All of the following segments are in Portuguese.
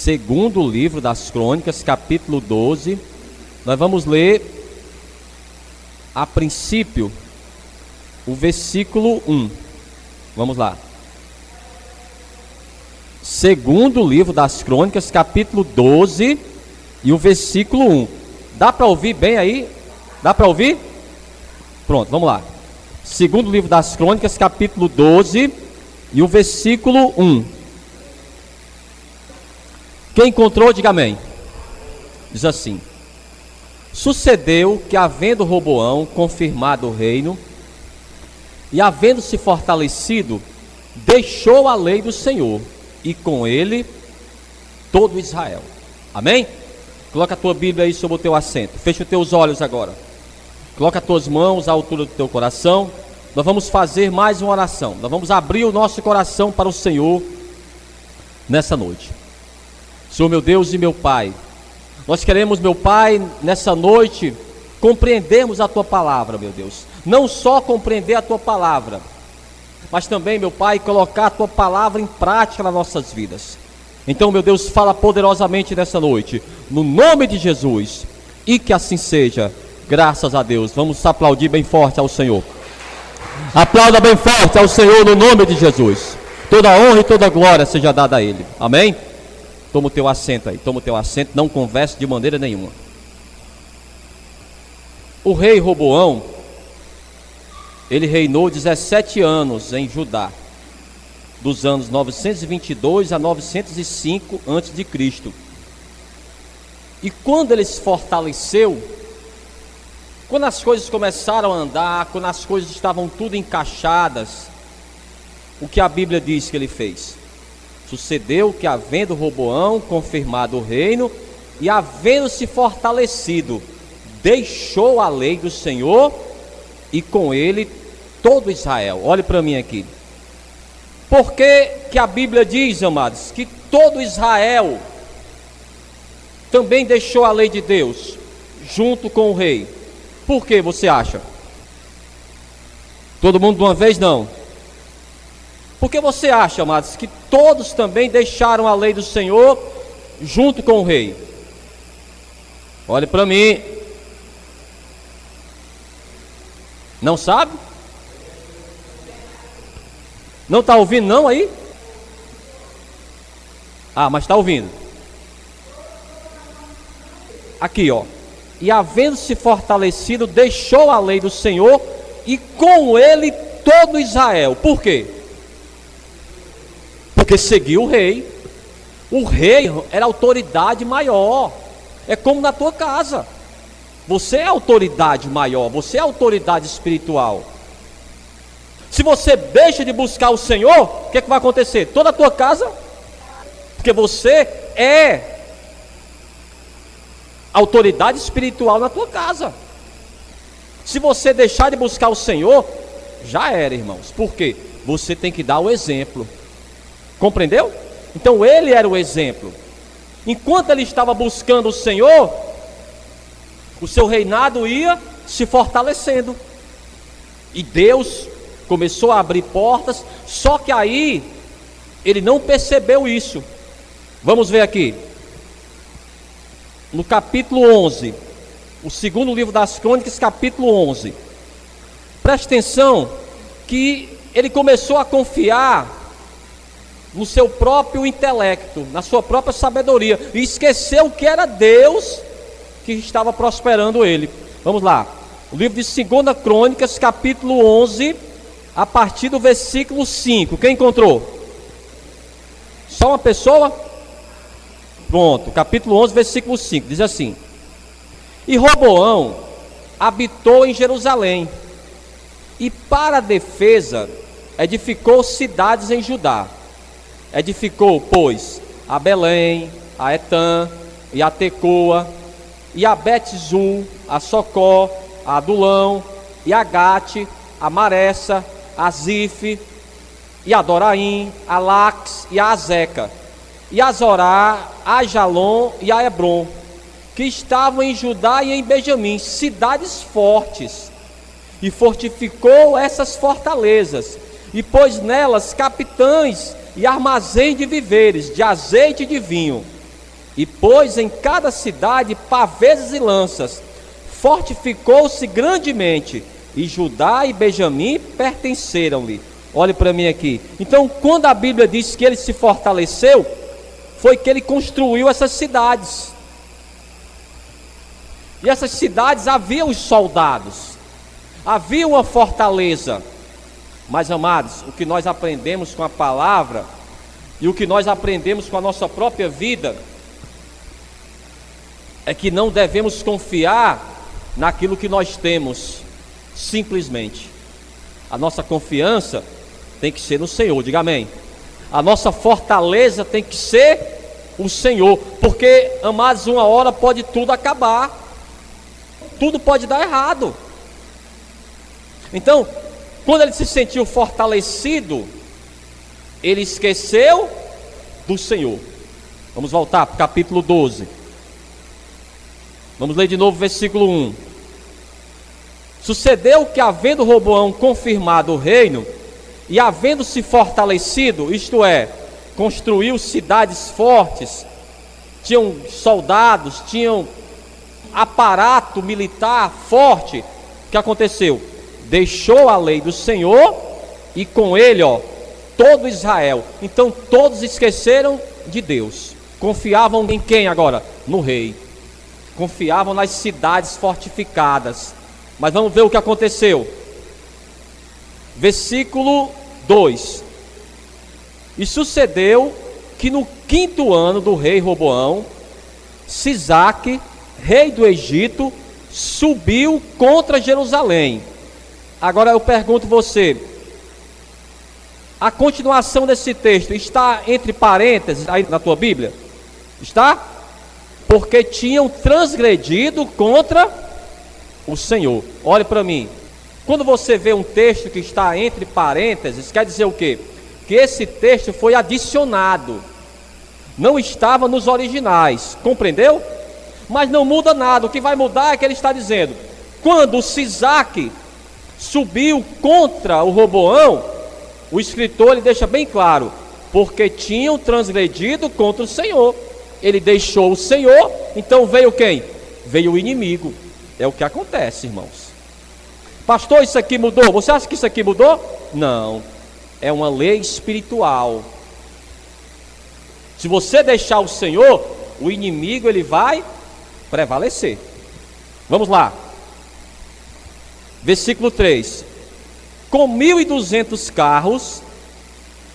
segundo livro das Crônicas, capítulo 12. Nós vamos ler, a princípio, o versículo 1. Vamos lá. Segundo livro das Crônicas, capítulo 12, e o versículo 1. Dá para ouvir bem aí? Dá para ouvir? Pronto, vamos lá. Segundo livro das Crônicas, capítulo 12, e o versículo 1. Quem encontrou, diga amém. Diz assim: sucedeu que, havendo Roboão confirmado o reino, e havendo se fortalecido, deixou a lei do Senhor, e com ele todo Israel. Amém? Coloca a tua Bíblia aí sobre o teu assento. Fecha os teus olhos agora. Coloca as tuas mãos à altura do teu coração. Nós vamos fazer mais uma oração. Nós vamos abrir o nosso coração para o Senhor nessa noite. Senhor, meu Deus e meu Pai, nós queremos, meu Pai, nessa noite, compreendermos a tua palavra, meu Deus. Não só compreender a tua palavra, mas também, meu Pai, colocar a tua palavra em prática nas nossas vidas. Então, meu Deus, fala poderosamente nessa noite, no nome de Jesus, e que assim seja. Graças a Deus. Vamos aplaudir bem forte ao Senhor. Aplauda bem forte ao Senhor no nome de Jesus. Toda honra e toda glória seja dada a Ele. Amém? Toma o teu assento aí, toma o teu assento, não converse de maneira nenhuma. O rei Roboão, ele reinou 17 anos em Judá, dos anos 922 a 905 a.C. E quando ele se fortaleceu, quando as coisas começaram a andar, quando as coisas estavam tudo encaixadas, o que a Bíblia diz que ele fez? Sucedeu que, havendo Roboão confirmado o reino, e havendo se fortalecido, deixou a lei do Senhor, e com ele todo Israel. Olhe para mim aqui. Por que a Bíblia diz, amados, que todo Israel também deixou a lei de Deus, junto com o rei? Por que você acha? Todo mundo de uma vez? Não. Por que você acha, amados, que todos também deixaram a lei do Senhor junto com o rei? Olhe para mim. Não sabe? Não está ouvindo não aí? Ah, mas está ouvindo. Aqui, ó. E havendo se fortalecido, deixou a lei do Senhor, e com ele todo Israel. Por quê? Porque seguiu o rei. O rei era a autoridade maior. É como na tua casa. Você é a autoridade maior, você é a autoridade espiritual. Se você deixa de buscar o Senhor, o que vai acontecer? Toda a tua casa, porque você é autoridade espiritual na tua casa. Se você deixar de buscar o Senhor, já era, irmãos. Por quê? Você tem que dar o exemplo. Compreendeu? Então ele era o exemplo. Enquanto ele estava buscando o Senhor, o seu reinado ia se fortalecendo. E Deus começou a abrir portas, só que aí ele não percebeu isso. Vamos ver aqui. No capítulo 11, o segundo livro das Crônicas, capítulo 11. Preste atenção que ele começou a confiar no seu próprio intelecto, na sua própria sabedoria, e esqueceu que era Deus que estava prosperando ele. Vamos lá. O livro de 2 Crônicas, capítulo 11, a partir do versículo 5. Quem encontrou? Só uma pessoa? Pronto, capítulo 11, versículo 5, diz assim: e Roboão habitou em Jerusalém, e para a defesa edificou cidades em Judá. Edificou, pois, a Belém, a Etã, e a Tecoa, e a Bet-Zur, a Socó, a Adulão, e a Gate, a Maressa, a Zif, e a Doraim, a Lax, e a Azeca, e a Zorá, a Jalon e a Hebron, que estavam em Judá e em Benjamim, cidades fortes, e fortificou essas fortalezas, e pôs nelas capitães e armazém de víveres, de azeite e de vinho. e pôs em cada cidade pavês e lanças. Fortificou-se grandemente, e Judá e Benjamim pertenceram-lhe. Olhe para mim aqui. Então, quando a Bíblia diz que ele se fortaleceu, foi que ele construiu essas cidades. E essas cidades haviam os soldados, havia uma fortaleza. Mas, amados, o que nós aprendemos com a palavra e o que nós aprendemos com a nossa própria vida é que não devemos confiar naquilo que nós temos, simplesmente. A nossa confiança tem que ser no Senhor, diga amém. A nossa fortaleza tem que ser o Senhor, porque, amados, uma hora pode tudo acabar, tudo pode dar errado. Então, quando ele se sentiu fortalecido, ele esqueceu do Senhor. Vamos voltar para o capítulo 12. Vamos ler de novo o versículo 1. Sucedeu que, havendo Roboão confirmado o reino, e havendo se fortalecido, isto é, construiu cidades fortes, tinham soldados, tinham aparato militar forte, o que aconteceu? Deixou a lei do Senhor, e com ele, todo Israel. Então todos esqueceram de Deus. Confiavam em quem agora? No rei. Confiavam nas cidades fortificadas. Mas vamos ver o que aconteceu. Versículo 2. E sucedeu que no 5º ano do rei Roboão, Sisaque, rei do Egito, subiu contra Jerusalém. Agora eu pergunto você, a continuação desse texto está entre parênteses aí na tua Bíblia? Está? Porque tinham transgredido contra o Senhor. Olhe para mim. Quando você vê um texto que está entre parênteses, quer dizer o quê? Que esse texto foi adicionado. Não estava nos originais. Compreendeu? Mas não muda nada. O que vai mudar é que ele está dizendo: quando o Sisaque subiu contra o Roboão, o escritor ele deixa bem claro, porque tinham transgredido contra o Senhor. Ele deixou o Senhor, então veio quem? Veio o inimigo. É o que acontece, irmãos. Pastor, isso aqui mudou? Você acha que isso aqui mudou? Não, é uma lei espiritual. Se você deixar o Senhor, o inimigo ele vai prevalecer. Vamos lá. Versículo 3. Com 1.200 carros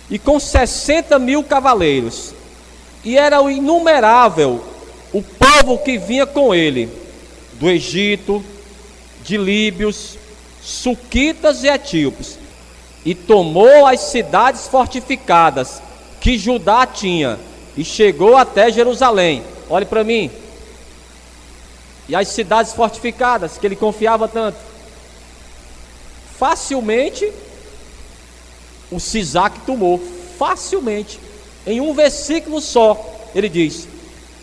e com 60.000 cavaleiros, e era o inumerável o povo que vinha com ele, do Egito, de líbios, suquitas e etíopes, e tomou as cidades fortificadas que Judá tinha, e chegou até Jerusalém. Olhe para mim. E as cidades fortificadas que ele confiava tanto, facilmente o Sisaque tomou, facilmente, em um versículo só. Ele diz: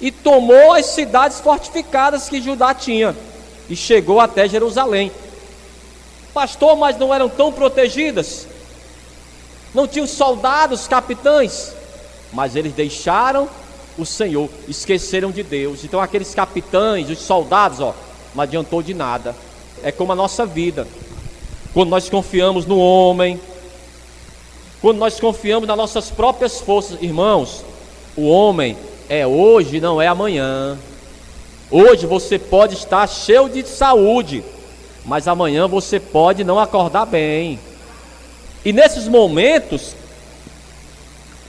e tomou as cidades fortificadas que Judá tinha, e chegou até Jerusalém. Pastor, mas não eram tão protegidas? Não tinham soldados, capitães? Mas eles deixaram o Senhor, esqueceram de Deus. Então aqueles capitães, os soldados, não adiantou de nada. É como a nossa vida. Quando nós confiamos no homem, quando nós confiamos nas nossas próprias forças, irmãos, o homem é hoje, não é amanhã. Hoje você pode estar cheio de saúde, mas amanhã você pode não acordar bem. E nesses momentos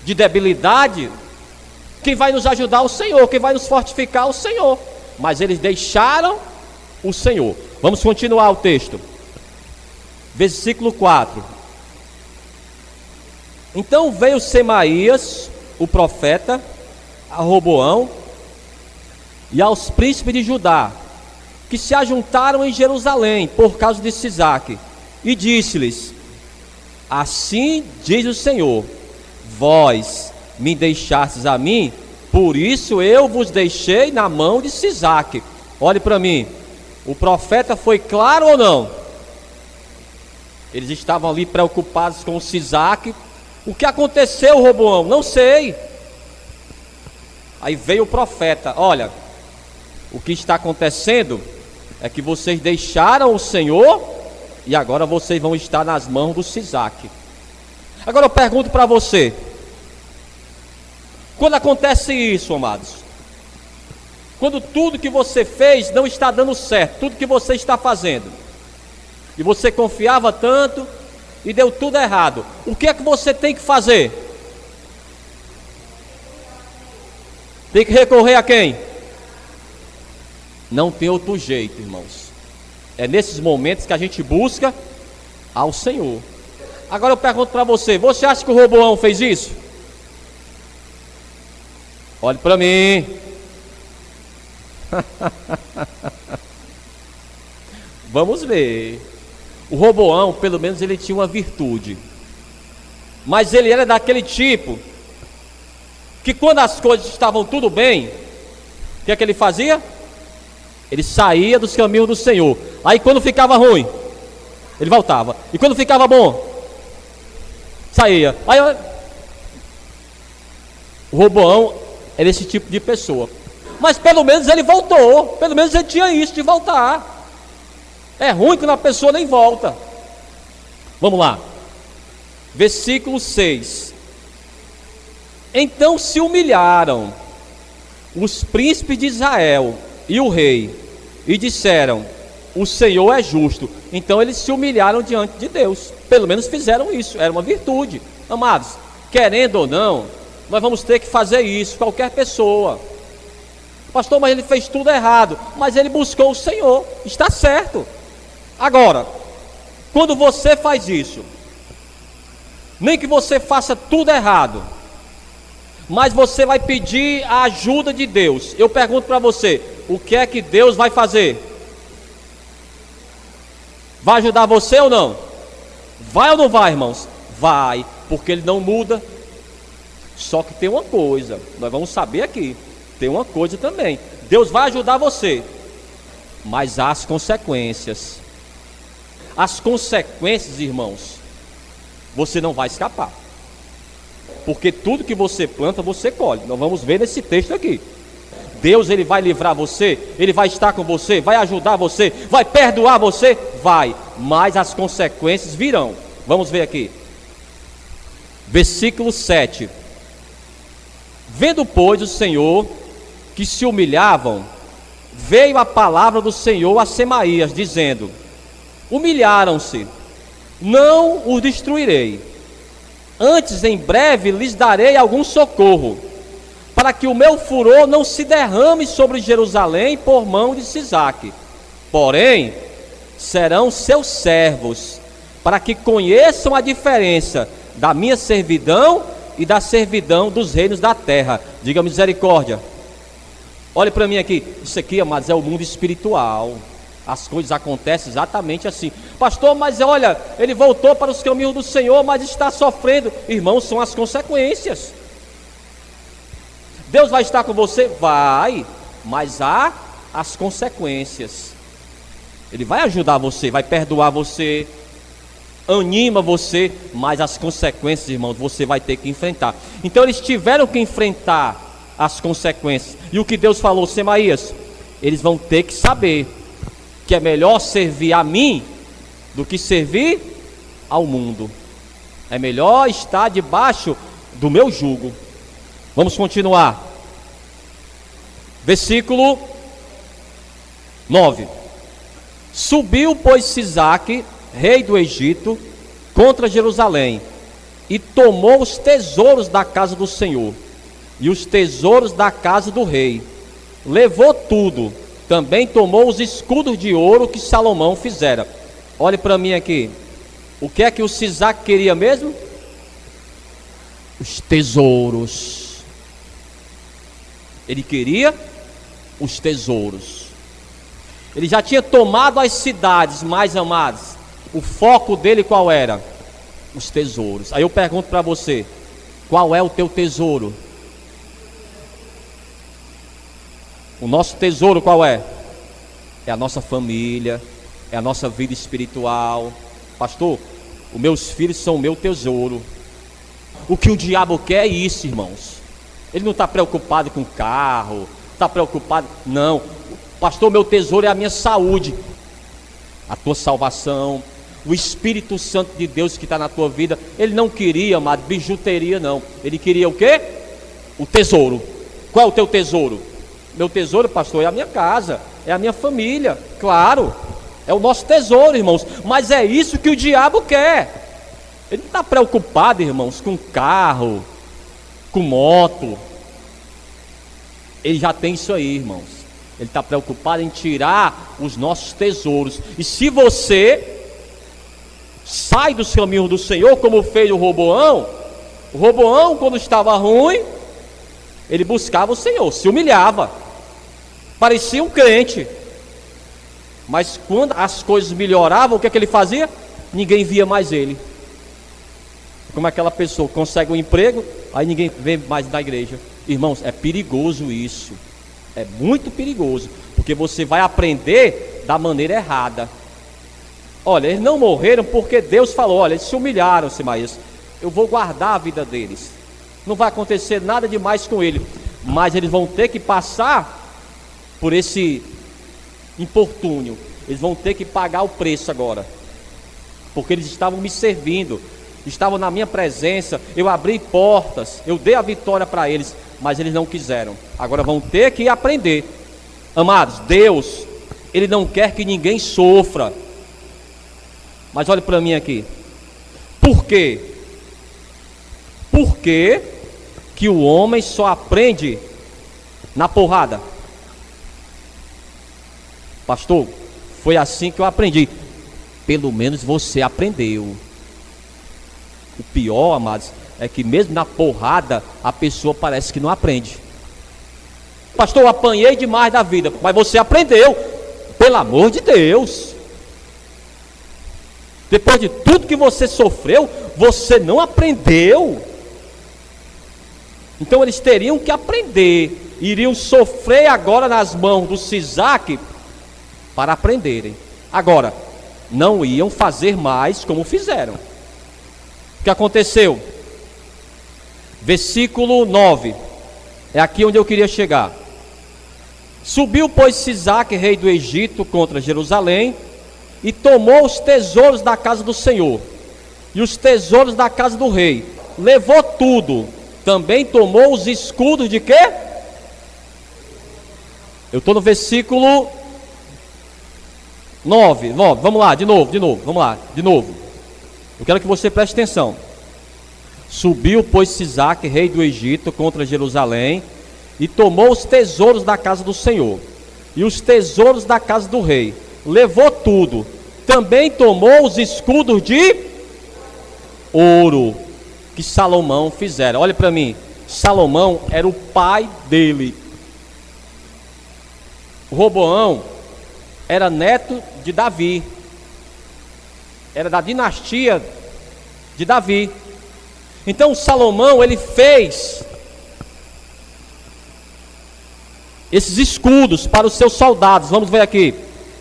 de debilidade, quem vai nos ajudar é o Senhor, quem vai nos fortificar é o Senhor. Mas eles deixaram o Senhor. Vamos continuar o texto. Versículo 4. Então veio Semaías, o profeta, a Roboão e aos príncipes de Judá, que se ajuntaram em Jerusalém por causa de Sisaque, e disse-lhes: assim diz o Senhor, vós me deixastes a mim, por isso eu vos deixei na mão de Sisaque. Olhe para mim, o profeta foi claro ou não? Eles estavam ali preocupados com o Sisaque. O que aconteceu, Roboão? Não sei. Aí veio o profeta: olha, o que está acontecendo é que vocês deixaram o Senhor e agora vocês vão estar nas mãos do Sisaque. Agora eu pergunto para você: quando acontece isso, amados, quando tudo que você fez não está dando certo, tudo que você está fazendo, e você confiava tanto e deu tudo errado, o que é que você tem que fazer? Tem que recorrer a quem? Não tem outro jeito, irmãos. É nesses momentos que a gente busca ao Senhor. Agora eu pergunto para você: você acha que o Roboão fez isso? Olhe para mim. Vamos ver. O Roboão, pelo menos ele tinha uma virtude, mas ele era daquele tipo que quando as coisas estavam tudo bem, o que é que ele fazia? Ele saía dos caminhos do Senhor. Aí quando ficava ruim, ele voltava. E quando ficava bom, saía. Aí o Roboão era esse tipo de pessoa. Mas pelo menos ele voltou. Pelo menos ele tinha isso de voltar. É ruim quando a pessoa nem volta. Vamos lá. Versículo 6. Então se humilharam os príncipes de Israel e o rei, e disseram: o Senhor é justo. Então eles se humilharam diante de Deus. Pelo menos fizeram isso, era uma virtude. Amados, querendo ou não, nós vamos ter que fazer isso, qualquer pessoa. Pastor, mas ele fez tudo errado. Mas ele buscou o Senhor, está certo. Agora, quando você faz isso, nem que você faça tudo errado, mas você vai pedir a ajuda de Deus. Eu pergunto para você: o que é que Deus vai fazer? Vai ajudar você ou não? Vai ou não vai, irmãos? Vai, porque Ele não muda. Só que tem uma coisa, nós vamos saber aqui, tem uma coisa também: Deus vai ajudar você, mas há as consequências. As consequências, irmãos, você não vai escapar, porque tudo que você planta, você colhe. Nós vamos ver nesse texto aqui. Deus, Ele vai livrar você, Ele vai estar com você, vai ajudar você, vai perdoar você, vai, mas as consequências virão. Vamos ver aqui, versículo 7. Vendo, pois, o Senhor que se humilhavam, veio a palavra do Senhor a Semaías, dizendo: humilharam-se, não os destruirei, antes em breve lhes darei algum socorro, para que o meu furor não se derrame sobre Jerusalém por mão de Sisaque. Porém, serão seus servos, para que conheçam a diferença da minha servidão e da servidão dos reinos da terra. Diga misericórdia. Olhe para mim aqui. Isso aqui, amados, é o mundo espiritual. As coisas acontecem exatamente assim. Pastor, mas olha, ele voltou para os caminhos do Senhor, mas está sofrendo. Irmãos, são as consequências. Deus vai estar com você? Vai, mas há as consequências. Ele vai ajudar você, vai perdoar você, anima você, mas as consequências, irmãos, você vai ter que enfrentar. Então eles tiveram que enfrentar as consequências. E o que Deus falou: Semaías, eles vão ter que saber que é melhor servir a mim do que servir ao mundo. É melhor estar debaixo do meu jugo. Vamos continuar. Versículo 9. Subiu, pois, Sisaque, rei do Egito, contra Jerusalém, e tomou os tesouros da casa do Senhor e os tesouros da casa do rei. Levou tudo. Também tomou os escudos de ouro que Salomão fizera. Olhe para mim aqui. O que é que o Sisaque queria mesmo? Os tesouros. Ele queria os tesouros. Ele já tinha tomado as cidades mais amadas. O foco dele qual era? Os tesouros. Aí eu pergunto para você: qual é o teu tesouro? O nosso tesouro qual é? É a nossa família, é a nossa vida espiritual. Pastor, os meus filhos são o meu tesouro. O que o diabo quer é isso, irmãos. Ele não está preocupado com carro, está preocupado, não. Pastor, meu tesouro é a minha saúde, a tua salvação, o Espírito Santo de Deus que está na tua vida. Ele não queria, amado, bijuteria, não. Ele queria o quê? O tesouro. Qual é o teu tesouro? Meu tesouro, pastor, é a minha casa, é a minha família, claro, é o nosso tesouro, irmãos. Mas é isso que o diabo quer. Ele não está preocupado, irmãos, com carro, com moto. Ele já tem isso aí, irmãos. Ele está preocupado em tirar os nossos tesouros. E se você sai dos caminhos do Senhor, como fez o Roboão, quando estava ruim, ele buscava o Senhor, se humilhava, parecia um crente. Mas quando as coisas melhoravam, o que é que ele fazia? Ninguém via mais ele. Como aquela pessoa consegue um emprego, aí ninguém vê mais na igreja. Irmãos, é perigoso isso. É muito perigoso, porque você vai aprender da maneira errada. Olha, eles não morreram porque Deus falou, olha, eles se humilharam, Semaías, eu vou guardar a vida deles, não vai acontecer nada demais com ele, mas eles vão ter que passar por esse importúnio, eles vão ter que pagar o preço agora, porque eles estavam me servindo, estavam na minha presença, eu abri portas, eu dei a vitória para eles, mas eles não quiseram. Agora vão ter que aprender. Amados, Deus, Ele não quer que ninguém sofra. Mas olhe para mim aqui. Por quê? Por que o homem só aprende na porrada? Pastor, foi assim que eu aprendi. Pelo menos você aprendeu. O pior, amados, é que mesmo na porrada a pessoa parece que não aprende. Pastor, eu apanhei demais da vida, mas você aprendeu. Pelo amor de Deus. Depois de tudo que você sofreu, você não aprendeu. Então eles teriam que aprender. Iriam sofrer agora nas mãos do Sisaque para aprenderem. Agora, não iam fazer mais como fizeram. O que aconteceu? Versículo 9. É aqui onde eu queria chegar. Subiu, pois, Sisaque, rei do Egito, contra Jerusalém, e tomou os tesouros da casa do Senhor e os tesouros da casa do rei. Levou tudo. Também tomou os escudos de quê? Eu estou no versículo 9. Vamos lá, de novo. Vamos lá, de novo. Eu quero que você preste atenção. Subiu, pois, Sisaque, rei do Egito, contra Jerusalém, e tomou os tesouros da casa do Senhor e os tesouros da casa do rei. Levou tudo. Também tomou os escudos de ouro que Salomão fizera. Olha para mim, Salomão era o pai dele. O Roboão era neto de Davi, era da dinastia de Davi. Então Salomão, ele fez esses escudos para os seus soldados. Vamos ver aqui,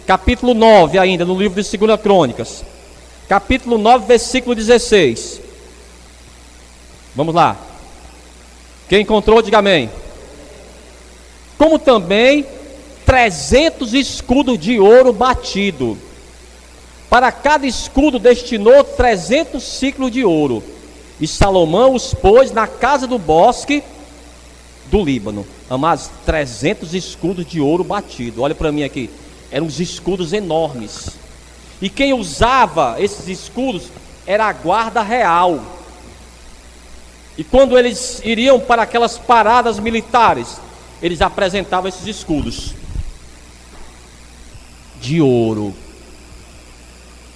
capítulo 9 ainda, no livro de 2 Crônicas, capítulo 9, versículo 16. Vamos lá. Quem encontrou, diga amém. Como também 300 escudos de ouro batido. Para cada escudo destinou 300 ciclos de ouro. E Salomão os pôs na casa do bosque do Líbano. Amados, 300 escudos de ouro batido. Olha para mim aqui. Eram uns escudos enormes. E quem usava esses escudos era a guarda real. E quando eles iriam para aquelas paradas militares, eles apresentavam esses escudos de ouro.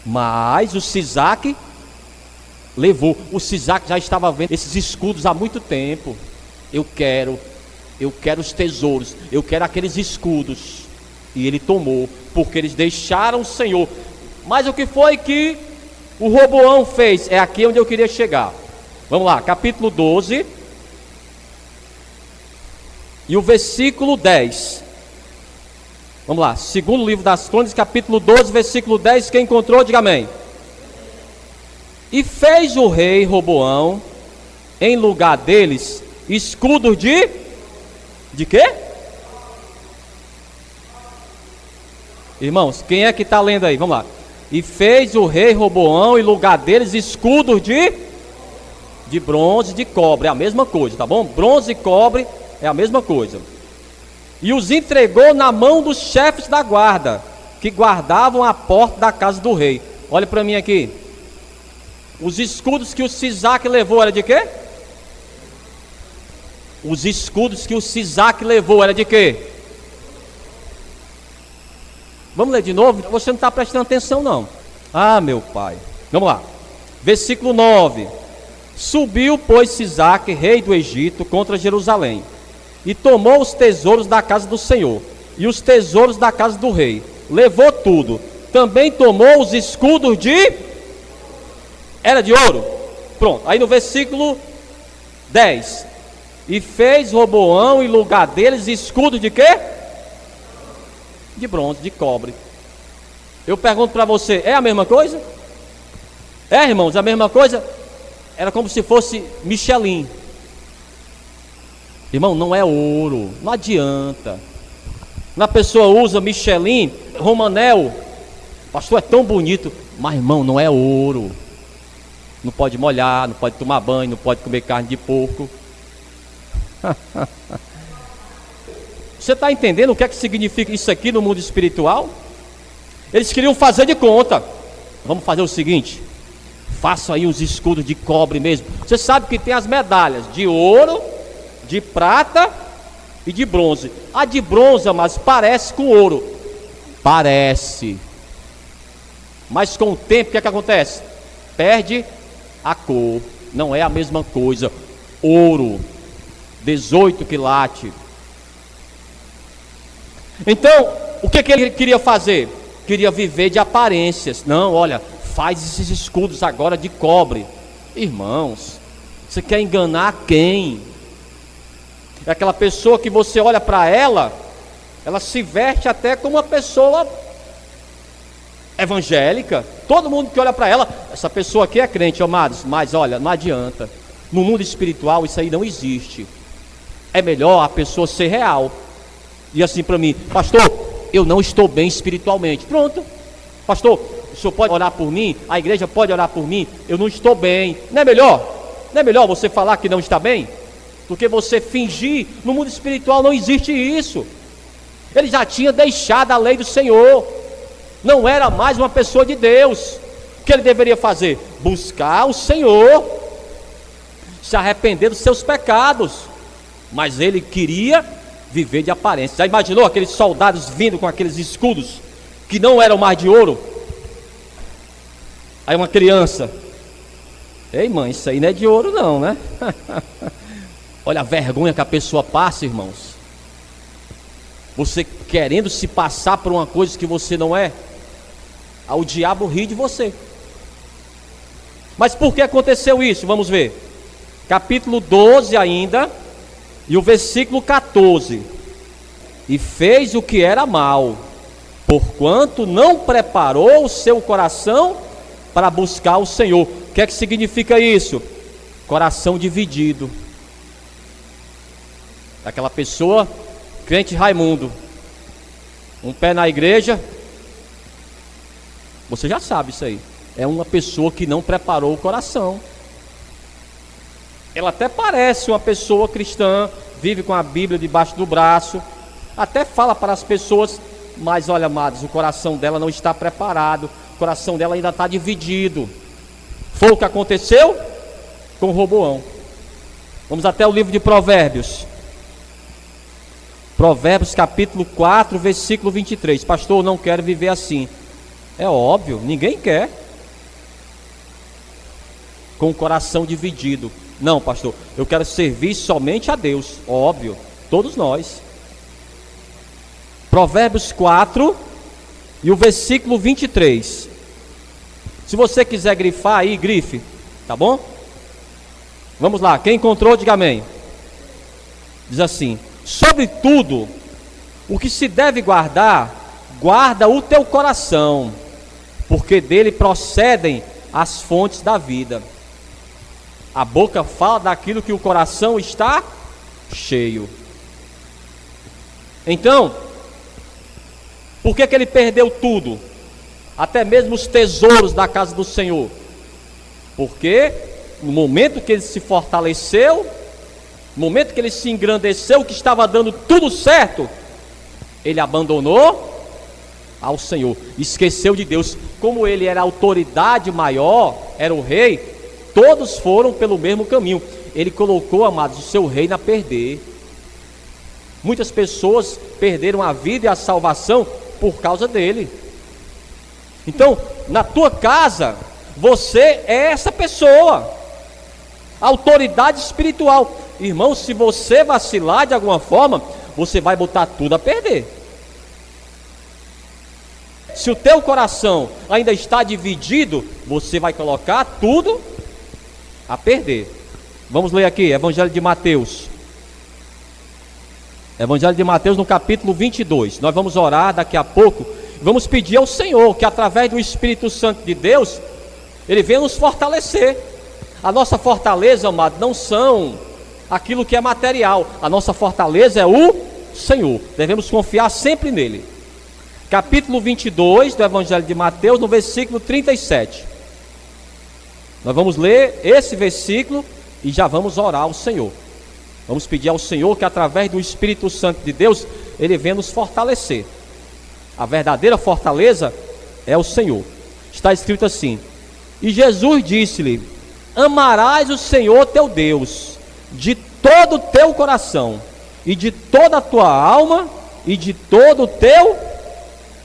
Mas o Sisaque levou. O Sisaque já estava vendo esses escudos há muito tempo. Eu quero os tesouros, eu quero aqueles escudos. E ele tomou, porque eles deixaram o Senhor. Mas o que foi que o Roboão fez? É aqui onde eu queria chegar. Vamos lá, capítulo 12 e o versículo 10. Vamos lá, segundo livro das Crônicas, capítulo 12, versículo 10. Quem encontrou, diga amém. E fez o rei Roboão, em lugar deles, escudos de quê? Irmãos, quem é que está lendo aí? Vamos lá. E fez o rei Roboão em lugar deles escudos de bronze e de cobre, é a mesma coisa, tá bom? Bronze e cobre é a mesma coisa. E os entregou na mão dos chefes da guarda, que guardavam a porta da casa do rei. Olha para mim aqui. Os escudos que o Sisaque levou era de quê? Os escudos que o Sisaque levou era de quê? Vamos ler de novo? Você não está prestando atenção não. Ah, meu pai. Vamos lá. Versículo 9. Subiu, pois, Sisaque, rei do Egito, contra Jerusalém, e tomou os tesouros da casa do Senhor, e os tesouros da casa do rei. Levou tudo. Também tomou os escudos era de ouro. Pronto. Aí no versículo 10. E fez Roboão em lugar deles escudos de quê? De bronze, de cobre. Eu pergunto para você, é a mesma coisa? É, irmãos, a mesma coisa? Era como se fosse Michelin. Irmão, não é ouro, não adianta. Quando a pessoa usa Michelin, Romanel, pastor, é tão bonito, mas irmão, não é ouro. Não pode molhar, não pode tomar banho, não pode comer carne de porco. Você está entendendo o que é que significa isso aqui no mundo espiritual? Eles queriam fazer de conta. Vamos fazer o seguinte: façam aí os escudos de cobre mesmo. Você sabe que tem as medalhas de ouro, de prata e de bronze. A de bronze, mas parece com ouro. Parece. Mas com o tempo, o que é que acontece? Perde a cor. Não é a mesma coisa. Ouro, 18 quilates. Então, o que ele queria fazer? Queria viver de aparências. Não, olha, faz esses escudos agora de cobre. Irmãos, você quer enganar quem? É aquela pessoa que você olha para ela, ela se veste até como uma pessoa evangélica. Todo mundo que olha para ela, essa pessoa aqui é crente, amados. Mas olha, não adianta. No mundo espiritual isso aí não existe. É melhor a pessoa ser real. E assim para mim, pastor, eu não estou bem espiritualmente. Pronto. Pastor, o senhor pode orar por mim? A igreja pode orar por mim? Eu não estou bem. Não é melhor? Não é melhor você falar que não está bem? Do que você fingir? No mundo espiritual não existe isso. Ele já tinha deixado a lei do Senhor. Não era mais uma pessoa de Deus. O que ele deveria fazer? Buscar o Senhor, se arrepender dos seus pecados. Mas ele queria viver de aparência. Já imaginou aqueles soldados vindo com aqueles escudos que não eram mais de ouro? Aí uma criança: ei mãe, isso aí não é de ouro não, né? Olha a vergonha que a pessoa passa, irmãos. Você querendo se passar por uma coisa que você não é. Aí o diabo ri de você. Mas por que aconteceu isso? Vamos ver. Capítulo 12 ainda, e o versículo 14. E fez o que era mal, porquanto não preparou o seu coração para buscar o Senhor. O que é que significa isso? Coração dividido. Aquela pessoa, crente Raimundo, um pé na igreja, você já sabe isso aí. É uma pessoa que não preparou o coração. Ela até parece uma pessoa cristã, vive com a Bíblia debaixo do braço, até fala para as pessoas, mas olha, amados, o coração dela não está preparado, o coração dela ainda está dividido. Foi o que aconteceu com Roboão. Vamos até o livro de Provérbios. Provérbios capítulo 4, versículo 23. Pastor, eu não quero viver assim. É óbvio, ninguém quer. Com o coração dividido. Não, pastor, eu quero servir somente a Deus. Óbvio, todos nós. Provérbios 4 e o versículo 23. Se você quiser grifar aí, grife, tá bom? Vamos lá, quem encontrou, diga amém. Diz assim: sobretudo, o que se deve guardar, guarda o teu coração, porque dele procedem as fontes da vida. A boca fala daquilo que o coração está cheio. Então, por que ele perdeu tudo? Até mesmo os tesouros da casa do Senhor. Porque no momento que ele se fortaleceu, no momento que ele se engrandeceu, que estava dando tudo certo, ele abandonou ao Senhor, esqueceu de Deus. Como ele era a autoridade maior, era o rei, todos foram pelo mesmo caminho. Ele colocou, amados, o seu reino a perder. Muitas pessoas perderam a vida e a salvação por causa dele. Então, na tua casa, você é essa pessoa, autoridade espiritual. Irmão, se você vacilar de alguma forma, você vai botar tudo a perder. Se o teu coração ainda está dividido, você vai colocar tudo a perder. Vamos ler aqui, Evangelho de Mateus. Evangelho de Mateus no capítulo 22. Nós vamos orar daqui a pouco. Vamos pedir ao Senhor que através do Espírito Santo de Deus, Ele venha nos fortalecer. A nossa fortaleza, amado, não são aquilo que é material. A nossa fortaleza é o Senhor. Devemos confiar sempre nele. Capítulo 22 do Evangelho de Mateus, no versículo 37. Nós vamos ler esse versículo e já vamos orar ao Senhor. Vamos pedir ao Senhor que através do Espírito Santo de Deus, Ele venha nos fortalecer. A verdadeira fortaleza é o Senhor. Está escrito assim: e Jesus disse-lhe: amarás o Senhor teu Deus de todo o teu coração, e de toda a tua alma, e de todo o teu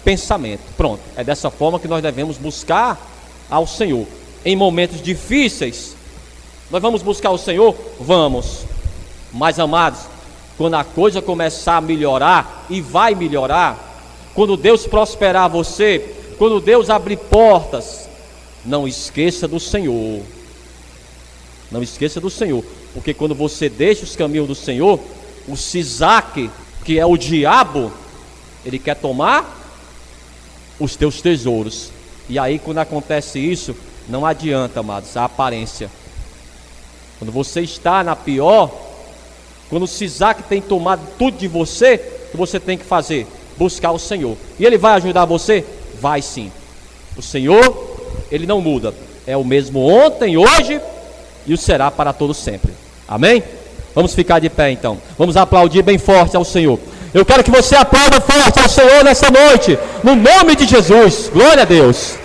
pensamento. Pronto, é dessa forma que nós devemos buscar ao Senhor. Em momentos difíceis, nós vamos buscar o Senhor? Vamos. Mas, amados, quando a coisa começar a melhorar, e vai melhorar, quando Deus prosperar você, quando Deus abrir portas, não esqueça do Senhor. Não esqueça do Senhor. Porque quando você deixa os caminhos do Senhor, o Sisaque, que é o diabo, ele quer tomar os teus tesouros. E aí, quando acontece isso, não adianta, amados, a aparência. Quando você está na pior, quando o Sisaque tem tomado tudo de você, o que você tem que fazer? Buscar o Senhor. E Ele vai ajudar você? Vai sim. O Senhor, Ele não muda. É o mesmo ontem, hoje e o será para todo sempre. Amém? Vamos ficar de pé então. Vamos aplaudir bem forte ao Senhor. Eu quero que você aplauda forte ao Senhor nessa noite, no nome de Jesus. Glória a Deus.